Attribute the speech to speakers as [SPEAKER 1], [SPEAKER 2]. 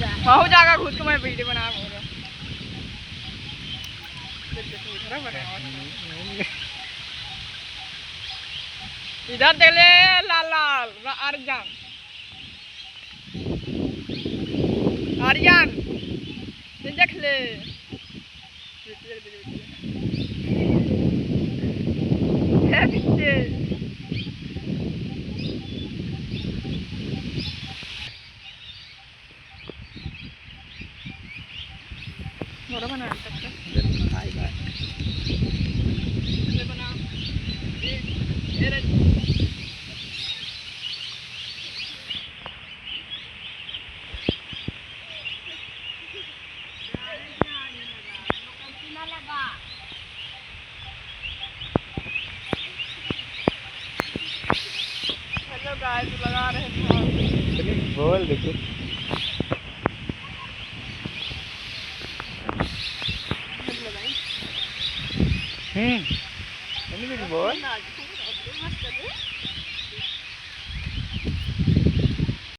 [SPEAKER 1] हो जाएगा खुद को मैं वीडियो बना इधर देख ले लाल लाल आर्यन आर्यन देख ले मोरा बना सकते बाय बाय बना ये हेलो गाइस लगा रहे थे बोल देखो बोल